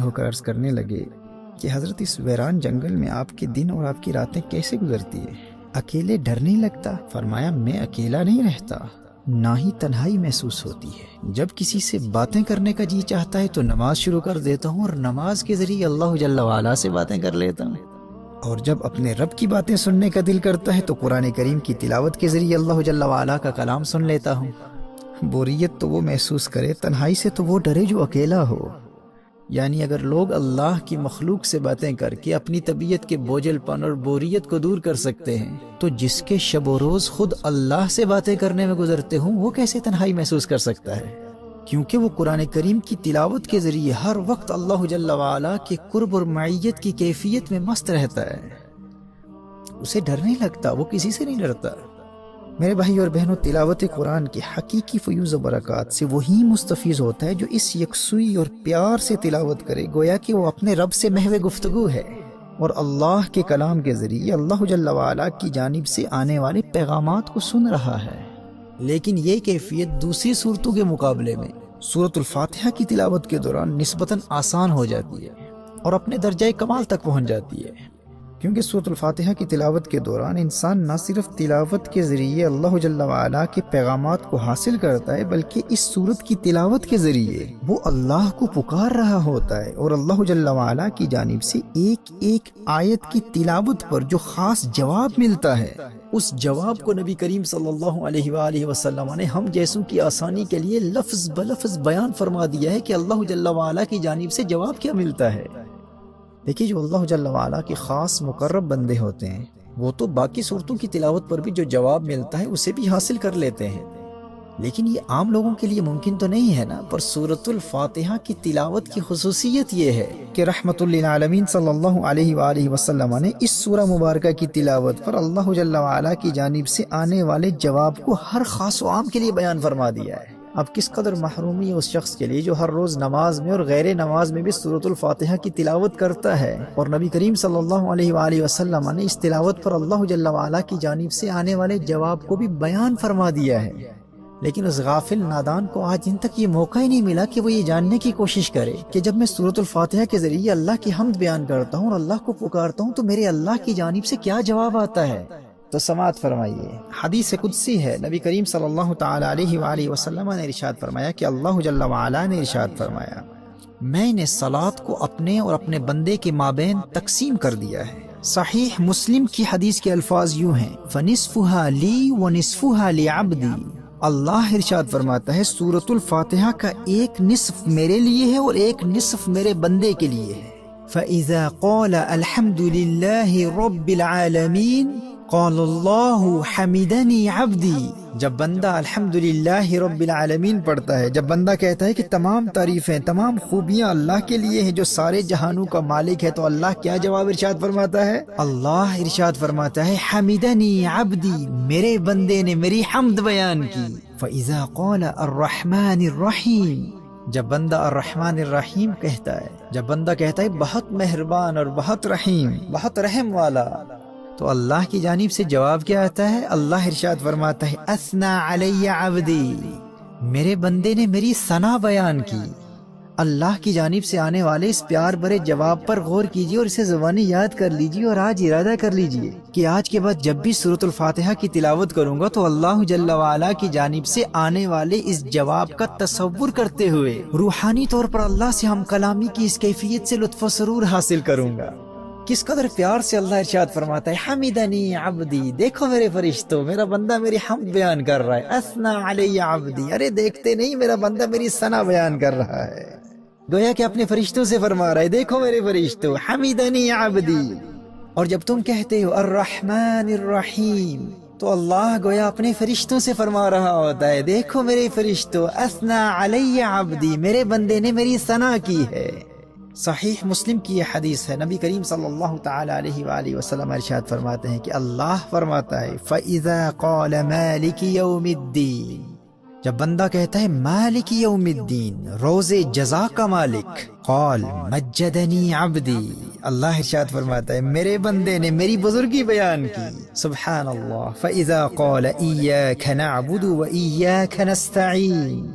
ہو کر عرض کرنے لگے کہ حضرت اس ویران جنگل میں آپ کے دن اور آپ کی راتیں کیسے گزرتی ہے؟ اکیلے ڈر نہیں لگتا؟ فرمایا میں اکیلا نہیں رہتا، نہ ہی تنہائی محسوس ہوتی ہے۔ جب کسی سے باتیں کرنے کا جی چاہتا ہے تو نماز شروع کر دیتا ہوں اور نماز کے ذریعے اللہ جل وعلا سے باتیں کر لیتا ہوں، اور جب اپنے رب کی باتیں سننے کا دل کرتا ہے تو قرآن کریم کی تلاوت کے ذریعے اللہ جل وعلا کا کلام سن لیتا ہوں۔ بوریت تو وہ محسوس کرے، تنہائی سے تو وہ ڈرے جو اکیلا ہو۔ یعنی اگر لوگ اللہ کی مخلوق سے باتیں کر کے اپنی طبیعت کے بوجھل پن اور بوریت کو دور کر سکتے ہیں تو جس کے شب و روز خود اللہ سے باتیں کرنے میں گزرتے ہوں وہ کیسے تنہائی محسوس کر سکتا ہے؟ کیونکہ وہ قرآن کریم کی تلاوت کے ذریعے ہر وقت اللہ جل وعلا کے قرب اور معیت کی کیفیت میں مست رہتا ہے، اسے ڈر نہیں لگتا، وہ کسی سے نہیں ڈرتا۔ میرے بھائی اور بہنوں، تلاوت قرآن کی حقیقی فیوز و برکات سے وہی مستفیض ہوتا ہے جو اس یکسوئی اور پیار سے تلاوت کرے، گویا کہ وہ اپنے رب سے محو گفتگو ہے اور اللہ کے کلام کے ذریعے اللہ جل وعلا کی جانب سے آنے والے پیغامات کو سن رہا ہے۔ لیکن یہ کیفیت دوسری صورتوں کے مقابلے میں سورۃ الفاتحہ کی تلاوت کے دوران نسبتاً آسان ہو جاتی ہے اور اپنے درجہ کمال تک پہنچ جاتی ہے، کیونکہ سورۃ الفاتحہ کی تلاوت کے دوران انسان نہ صرف تلاوت کے ذریعے اللہ جل وعلا کے پیغامات کو حاصل کرتا ہے بلکہ اس سورت کی تلاوت کے ذریعے وہ اللہ کو پکار رہا ہوتا ہے اور اللہ جل وعلا کی جانب سے ایک ایک آیت کی تلاوت پر جو خاص جواب ملتا ہے اس جواب کو نبی کریم صلی اللہ علیہ وآلہ وسلم نے ہم جیسوں کی آسانی کے لیے لفظ بلفظ بیان فرما دیا ہے کہ اللہ جل وعلا کی جانب سے جواب کیا ملتا ہے۔ دیکھیے، جو اللہ جل وعلا کے خاص مقرب بندے ہوتے ہیں وہ تو باقی صورتوں کی تلاوت پر بھی جو جواب ملتا ہے اسے بھی حاصل کر لیتے ہیں، لیکن یہ عام لوگوں کے لیے ممکن تو نہیں ہے نا۔ پر سورۃ الفاتحہ کی تلاوت کی خصوصیت یہ ہے کہ رحمت للعالمین صلی اللہ علیہ وآلہ وسلم نے اس سورہ مبارکہ کی تلاوت پر اللہ جل وعلا کی جانب سے آنے والے جواب کو ہر خاص و عام کے لیے بیان فرما دیا ہے۔ اب کس قدر محرومی ہے اس شخص کے لیے جو ہر روز نماز میں اور غیر نماز میں بھی سورۃ الفاتحہ کی تلاوت کرتا ہے، اور نبی کریم صلی اللہ علیہ وآلہ وسلم نے اس تلاوت پر اللہ جل وعلا کی جانب سے آنے والے جواب کو بھی بیان فرما دیا ہے۔ لیکن اس غافل نادان کو آج ان تک یہ موقع ہی نہیں ملا کہ وہ یہ جاننے کی کوشش کرے کہ جب میں سورۃ الفاتحہ کے ذریعے اللہ کی حمد بیان کرتا ہوں اور اللہ کو پکارتا ہوں تو میرے اللہ کی جانب سے کیا جواب آتا ہے۔ تو سماعت فرمائیے، حدیث قدسی ہے، نبی کریم صلی اللہ تعالی علیہ وآلہ وسلم نے ارشاد فرمایا کہ اللہ جل وعلا نے ارشاد فرمایا میں نے صلاۃ کو اپنے اور اپنے بندے کے مابین تقسیم کر دیا ہے۔ صحیح مسلم کی حدیث کے الفاظ یوں ہیں، فَنِصْفُهَا لِي وَنِصْفُهَا لِعَبْدِي۔ اللہ ارشاد فرماتا ہے سورۃ الفاتحہ کا ایک نصف میرے لیے ہے اور ایک نصف میرے بندے کے لیے ہے۔ فَإِذَا قَالَ الْحَمْدُ لِلَّهِ رَبِّ الْعَالَمِينَ قال اللہ حمدنی عبدی۔ جب بندہ الحمدللہ رب العالمین پڑھتا ہے، جب بندہ کہتا ہے کہ تمام تعریفیں تمام خوبیاں اللہ کے لیے ہیں جو سارے جہانوں کا مالک ہے، تو اللہ کیا جواب ارشاد فرماتا ہے؟ اللہ ارشاد فرماتا ہے حمدنی عبدی، میرے بندے نے میری حمد بیان کی۔ فَإِذَا قَالَ الرحمن الرحیم، جب بندہ الرحمن الرحیم کہتا ہے، جب بندہ کہتا ہے بہت مہربان اور بہت رحیم، بہت رحم والا، تو اللہ کی جانب سے جواب کیا آتا ہے؟ اللہ ارشاد فرماتا ہے اثنا علی عبدی، میرے بندے نے میری ثنا بیان کی۔ اللہ کی جانب سے آنے والے اس پیار بھرے جواب پر غور کیجیے اور اسے زبانی یاد کر لیجیے، اور آج ارادہ کر لیجیے کہ آج کے بعد جب بھی سورۃ الفاتحہ کی تلاوت کروں گا تو اللہ جل وعلا کی جانب سے آنے والے اس جواب کا تصور کرتے ہوئے روحانی طور پر اللہ سے ہم کلامی کی اس کیفیت سے لطف و سرور حاصل کروں گا۔ کس قدر پیار سے اللہ ارشاد فرماتا ہے حمدنی عبدی، دیکھو میرے فرشتوں، میرا بندہ میری حمد بیان کر رہا ہے۔ اثنا علی عبدی، ارے دیکھتے نہیں میرا بندہ میری ثنا بیان کر رہا ہے، گویا کہ اپنے فرشتوں سے فرما رہا ہے دیکھو میرے فرشتوں حمدنی عبدی۔ اور جب تم کہتے ہو الرحمن الرحیم تو اللہ گویا اپنے فرشتوں سے فرما رہا ہوتا ہے دیکھو میرے فرشتوں اثنا علی عبدی، میرے بندے نے میری ثنا کی ہے۔ صحیح مسلم کی یہ حدیث ہے، نبی کریم صلی اللہ تعالی علیہ وآلہ وسلم ارشاد فرماتے ہیں کہ اللہ فرماتا ہے فَإِذَا قَالَ مَالِكِ يَوْمِ الدِّينِ، جب بندہ کہتا ہے مالک یوم الدین، روز جزا کا مالک، قال مجدنی عبدی، اللہ ارشاد فرماتا ہے میرے بندے نے میری بزرگی بیان کی۔ سبحان اللہ۔ فَإِذَا قَالَ إِيَّاكَ نَعْبُدُ وَإِيَّاكَ نَسْتَعِينُ،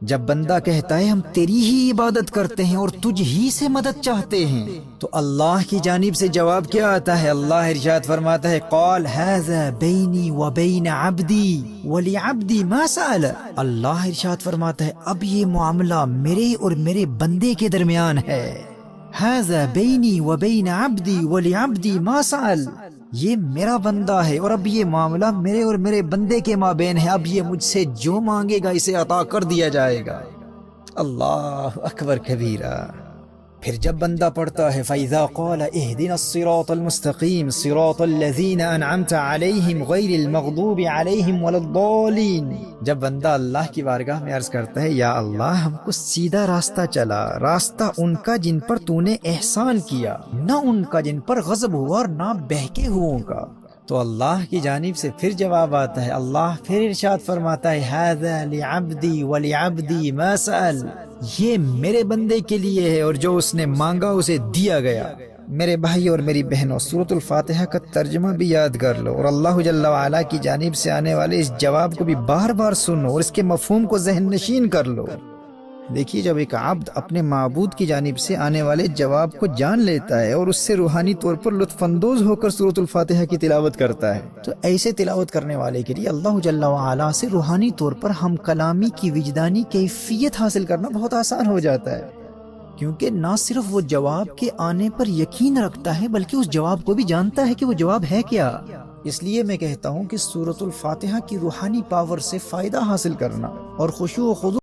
جب بندہ کہتا ہے ہم تیری ہی عبادت کرتے ہیں اور تجھ ہی سے مدد چاہتے ہیں، تو اللہ کی جانب سے جواب کیا آتا ہے؟ اللہ ارشاد فرماتا ہے قال ھذا بینی و بین عبدی ولعبدی ما سأل۔ اللہ ارشاد فرماتا ہے اب یہ معاملہ میرے اور میرے بندے کے درمیان ہے۔ ھذا بینی و بین عبدی ولعبدی ما سأل، یہ میرا بندہ ہے اور اب یہ معاملہ میرے اور میرے بندے کے مابین ہے، اب یہ مجھ سے جو مانگے گا اسے عطا کر دیا جائے گا۔ اللہ اکبر کبیرہ۔ پھر جب بندہ پڑھتا ہے فَإِذَا قَالَ اهْدِنَا الصِّرَاطَ الْمُسْتَقِيمَ صِرَاطَ الَّذِينَ أَنْعَمْتَ عَلَيْهِمْ غَيْرِ الْمَغْضُوبِ عَلَيْهِمْ وَلَا الضَّالِّينَ، جب بندہ اللہ کی بارگاہ میں عرض کرتا ہے یا اللہ ہم کو سیدھا راستہ چلا، راستہ ان کا جن پر تو نے احسان کیا، نہ ان کا جن پر غضب ہوا اور نہ بہکے ہوئوں کا، تو اللہ کی جانب سے پھر جواب آتا ہے۔ اللہ پھر ارشاد فرماتا ہے ھذا لعبدی ولعبدی ما سأل، یہ میرے بندے کے لیے ہے اور جو اس نے مانگا اسے دیا گیا۔ میرے بھائی اور میری بہنوں، سورۃ الفاتحہ کا ترجمہ بھی یاد کر لو اور اللہ جل وعلا کی جانب سے آنے والے اس جواب کو بھی بار بار سنو اور اس کے مفہوم کو ذہن نشین کر لو۔ دیکھیے جب ایک عبد اپنے معبود کی جانب سے آنے والے جواب کو جان لیتا ہے اور اس سے روحانی طور پر لطف اندوز ہو کر سورۃ الفاتحہ کی تلاوت کرتا ہے، تو ایسے تلاوت کرنے والے کے لیے اللہ جل وعلا سے روحانی طور پر ہم کلامی کی وجدانی کیفیت حاصل کرنا بہت آسان ہو جاتا ہے، کیونکہ نہ صرف وہ جواب کے آنے پر یقین رکھتا ہے بلکہ اس جواب کو بھی جانتا ہے کہ وہ جواب ہے کیا۔ اس لیے میں کہتا ہوں کہ سورۃ الفاتحہ کی روحانی پاور سے فائدہ حاصل کرنا اور خشوع و خضوع